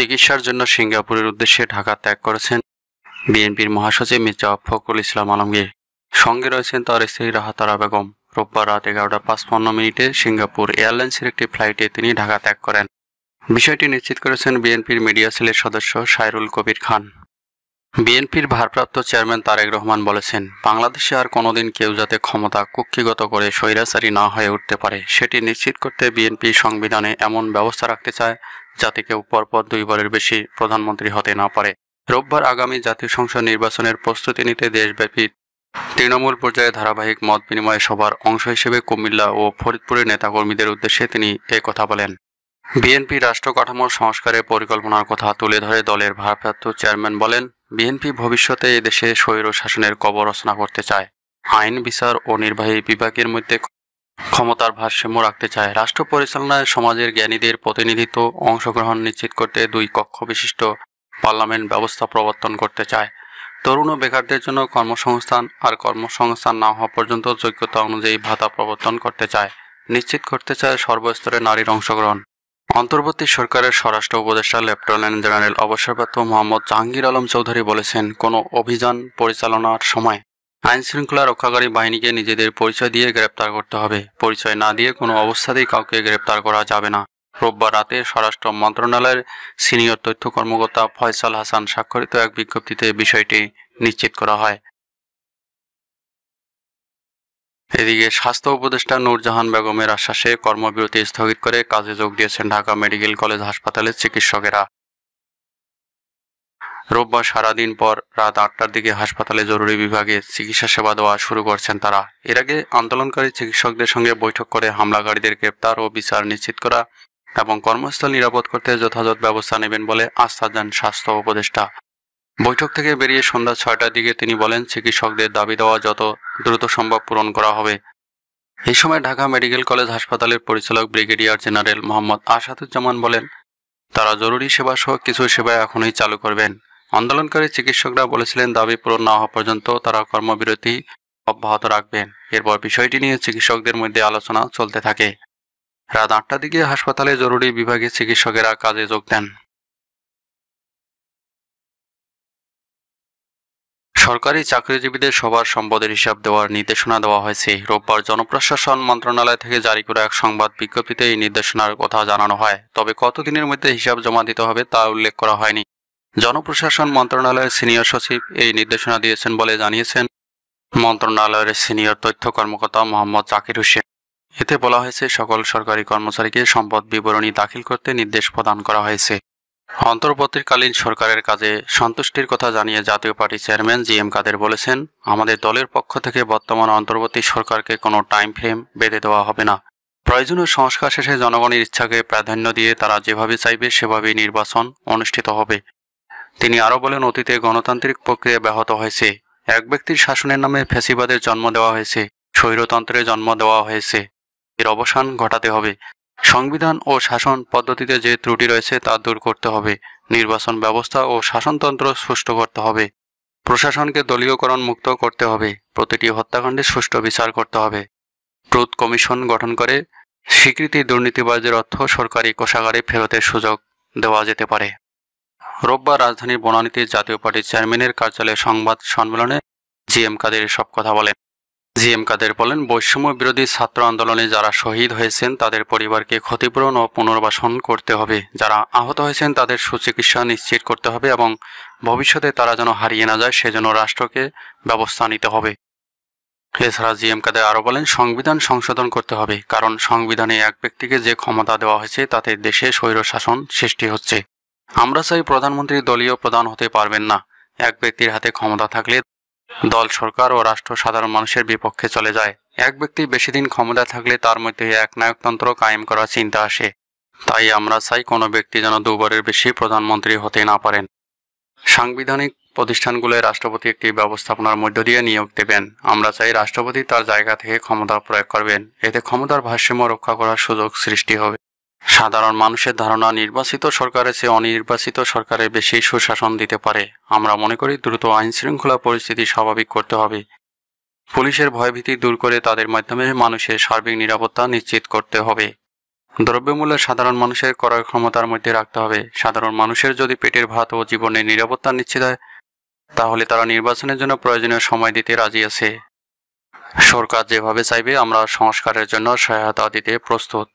চিকিৎসার জন্য সিঙ্গাপুরের উদ্দেশ্যে ঢাকা ত্যাগ করেছেন বিএনপির মহাসচিব মির্জা ফখরুল ইসলাম আলমগীর। সঙ্গে রয়েছেন তার স্ত্রী রাহাত আরা বেগম। রোববার রাত 11:55 সিঙ্গাপুর এয়ারলাইন্সের একটি ফ্লাইটে তিনি ঢাকা ত্যাগ করেন। বিষয়টি নিশ্চিত করেছেন বিএনপির মিডিয়া সেলের সদস্য সাইরুল কবির খান। বিএনপির ভারপ্রাপ্ত চেয়ারম্যান তারেক রহমান বলেছেন, বাংলাদেশে আর কোনোদিন কেউ যাতে ক্ষমতা কুক্ষিগত করে স্বৈরাচারী না হয়ে উঠতে পারে সেটি নিশ্চিত করতে বিএনপি সংবিধানে এমন ব্যবস্থা রাখতে চায় যাতে কেউ পরপর 2 বারের বেশি প্রধানমন্ত্রী হতে না পারে। রোববার আগামী জাতীয় সংসদ নির্বাচনের প্রস্তুতি নিতে দেশব্যাপী তৃণমূল পর্যায়ে ধারাবাহিক মত বিনিময় সভার অংশ হিসেবে কুমিল্লা ও ফরিদপুরের নেতাকর্মীদের উদ্দেশ্যে তিনি কথা বলেন। বিএনপি রাষ্ট্র কাঠামো সংস্কারের পরিকল্পনার কথা তুলে ধরে দলের ভারপ্রাপ্ত চেয়ারম্যান বলেন, বিএনপি ভবিষ্যতে এদেশে স্বৈর শাসনের কবর রচনা করতে চায়। আইন, বিচার ও নির্বাহী বিভাগের মধ্যে ক্ষমতার ভারসাম্য রাখতে চায়। রাষ্ট্র পরিচালনায় সমাজের জ্ঞানীদের প্রতিনিধিত্ব অংশগ্রহণ নিশ্চিত করতে 2 কক্ষ বিশিষ্ট পার্লামেন্ট ব্যবস্থা প্রবর্তন করতে চায়। তরুণ ও বেকারদের জন্য কর্মসংস্থান আর কর্মসংস্থান না হওয়া পর্যন্ত যোগ্যতা অনুযায়ী ভাতা প্রবর্তন করতে চায়। নিশ্চিত করতে চায় সর্বস্তরে নারীর অংশগ্রহণ। অন্তর্বর্তী সরকারের স্বরাষ্ট্র উপদেষ্টা লেফটেন্যান্ট জেনারেল অবসরপ্রাপ্ত মোহাম্মদ জাহাঙ্গীর আলম চৌধুরী বলেছেন, কোনো অভিযান পরিচালনার সময় আইন শৃঙ্খলা রক্ষাকারী বাহিনীকে নিজেদের পরিচয় দিয়ে গ্রেপ্তার করতে হবে। পরিচয় না দিয়ে কোনো অবস্থাতেই কাউকে গ্রেপ্তার করা যাবে না। রোববার রাতে স্বরাষ্ট্র মন্ত্রণালয়ের সিনিয়র তথ্য কর্মকর্তা ফয়সাল হাসান স্বাক্ষরিত এক বিজ্ঞপ্তিতে বিষয়টি নিশ্চিত করা হয়। এদিকে স্বাস্থ্য উপদেষ্টা নূরজাহান বেগমের আশ্বাসে কর্মবিরতি স্থগিত করে কাজে যোগ দিয়েছেন ঢাকা মেডিকেল কলেজ হাসপাতালের চিকিৎসকেরা। রোববার সারাদিন পর রাত 8টার দিকে হাসপাতালে জরুরি বিভাগে চিকিৎসা সেবা দেওয়া শুরু করছেন তারা। এর আগে আন্দোলনকারী চিকিৎসকদের সঙ্গে বৈঠক করে হামলাকারীদের গ্রেপ্তার ও বিচার নিশ্চিত করা এবং কর্মস্থল নিরাপদ করতে যথাযথ ব্যবস্থা নেবেন বলে আস্থা দেন স্বাস্থ্য উপদেষ্টা। বৈঠক থেকে বেরিয়ে সন্ধ্যা 6টার দিকে তিনি বলেন, চিকিৎসকদের দাবি দেওয়া যত দ্রুত সম্ভব পূরণ করা হবে। এই সময় ঢাকা মেডিকেল কলেজ হাসপাতালের পরিচালক ব্রিগেডিয়ার জেনারেল মোহাম্মদ আসাদুজ্জামান বলেন, তারা জরুরি সেবা সহ কিছু সেবা এখনই চালু করবেন। আন্দোলনকারী চিকিৎসকরা বলেছিলেন, দাবি পূরণ না হওয়া পর্যন্ত তারা কর্মবিরতি অব্যাহত রাখবেন। এরপর বিষয়টি নিয়ে চিকিৎসকদের মধ্যে আলোচনা চলতে থাকে। রাত 8টার দিকে হাসপাতালে জরুরি বিভাগে চিকিৎসকেরা কাজে যোগ দেন। সরকারি চাকরিজীবীদের সবার সম্পদের হিসাব দেওয়ার নির্দেশনা দেওয়া হয়েছে। রোববার জনপ্রশাসন মন্ত্রণালয় থেকে জারি করা এক সংবাদ বিজ্ঞপ্তিতে এই নির্দেশনার কথা জানানো হয়। তবে কতদিনের মধ্যে হিসাব জমা দিতে হবে তা উল্লেখ করা হয়নি। জনপ্রশাসন মন্ত্রণালয়ের সিনিয়র সচিব এই নির্দেশনা দিয়েছেন বলে জানিয়েছেন মন্ত্রণালয়ের সিনিয়র তথ্য কর্মকর্তা মোহাম্মদ জাকির হোসেন। এতে বলা হয়েছে, সকল সরকারি কর্মচারীকে সম্পদ বিবরণী দাখিল করতে নির্দেশ প্রদান করা হয়েছে। অন্তর্বর্তীকালীন সরকারের কাজে সন্তুষ্টির কথা জানিয়ে জাতীয় পার্টি চেয়ারম্যান জি.এম. কাদের বলেছেন, আমাদের দলের পক্ষ থেকে বর্তমান অন্তর্বর্তী সরকারকে কোনো টাইম ফ্রেম বেঁধে দেওয়া হবে না। প্রয়োজনীয় সংস্কার শেষে জনগণের ইচ্ছাকে প্রাধান্য দিয়ে তারা যেভাবে চাইবে সেভাবেই নির্বাচন অনুষ্ঠিত হবে। তিনি আরও বলেন, অতীতে গণতান্ত্রিক প্রক্রিয়া ব্যাহত হয়েছে। এক ব্যক্তির শাসনের নামে ফ্যাসিবাদের জন্ম দেওয়া হয়েছে, স্বৈরতন্ত্রের জন্ম দেওয়া হয়েছে। এর অবসান ঘটাতে হবে। সংবিধান ও শাসন পদ্ধতিতে যে ত্রুটি রয়েছে তা দূর করতে হবে। নির্বাচন ব্যবস্থা ও শাসনতন্ত্র সুষ্ঠু করতে হবে। প্রশাসনকে দলীয়করণ মুক্ত করতে হবে। প্রতিটি হত্যাকাণ্ডের সুষ্ঠু বিচার করতে হবে। ট্রুথ কমিশন গঠন করে স্বীকৃতি দুর্নীতিবাজদের অর্থ সরকারি কোষাগারে ফেরতের সুযোগ দেওয়া যেতে পারে। রোববার রাজধানীর বনানীতে জাতীয় পার্টির চেয়ারম্যানের কার্যালয়ে সংবাদ সম্মেলনে জি.এম. কাদের এসব কথা বলেন। জি.এম. কাদের বলেন, বৈষম্য বিরোধী ছাত্র আন্দোলনে যারা শহীদ হয়েছেন তাদের পরিবারকে ক্ষতিপূরণ ও পুনর্বাসন করতে হবে। যারা আহত হয়েছেন তাদের সুচিকিৎসা নিশ্চিত করতে হবে এবং ভবিষ্যতে তারা যেন হারিয়ে না যায় সেজন্য রাষ্ট্রকে ব্যবস্থা নিতে হবে। এছাড়া জি.এম. কাদের আরও বলেন, সংবিধান সংশোধন করতে হবে, কারণ সংবিধানে এক ব্যক্তিকে যে ক্ষমতা দেওয়া হয়েছে তাতে দেশে স্বৈরশাসন সৃষ্টি হচ্ছে। আমরা চাই প্রধানমন্ত্রী দলীয় প্রধান হতে পারবেন না। এক ব্যক্তির হাতে ক্ষমতা থাকলে দল, সরকার ও রাষ্ট্র সাধারণ মানুষের বিপক্ষে চলে যায়। এক ব্যক্তি বেশি দিন ক্ষমতায় থাকলে তার মধ্যে একনায়কতন্ত্র কায়েম করার চিন্তা আসে। তাই আমরা চাই কোনো ব্যক্তি যেন 2 বারের বেশি প্রধানমন্ত্রী হতে না পারেন। সাংবিধানিক প্রতিষ্ঠানগুলোয় রাষ্ট্রপতি একটি ব্যবস্থাপনার মধ্য দিয়ে নিয়োগ দেবেন। আমরা চাই রাষ্ট্রপতি তার জায়গা থেকে ক্ষমতা প্রয়োগ করবেন। এতে ক্ষমতার ভারসাম্য রক্ষা করার সুযোগ সৃষ্টি হবে। সাধারণ মানুষের ধারণা, নির্বাচিত সরকারের চেয়ে অনির্বাচিত সরকারে বেশি সুশাসন দিতে পারে। আমরা মনে করি দ্রুত আইন শৃঙ্খলা পরিস্থিতি স্বাভাবিক করতে হবে। পুলিশের ভয়ভীতি দূর করে তাদের মাধ্যমে মানুষের সার্বিক নিরাপত্তা নিশ্চিত করতে হবে। দ্রব্যমূল্য সাধারণ মানুষের ক্রয় ক্ষমতার মধ্যে রাখতে হবে। সাধারণ মানুষের যদি পেটের ভাত ও জীবনের নিরাপত্তা নিশ্চিত হয়, তাহলে তারা নির্বাচনের জন্য প্রয়োজনীয় সময় দিতে রাজি আছে। সরকার যেভাবে চাইবে আমরা সংস্কারের জন্য সহায়তা দিতে প্রস্তুত।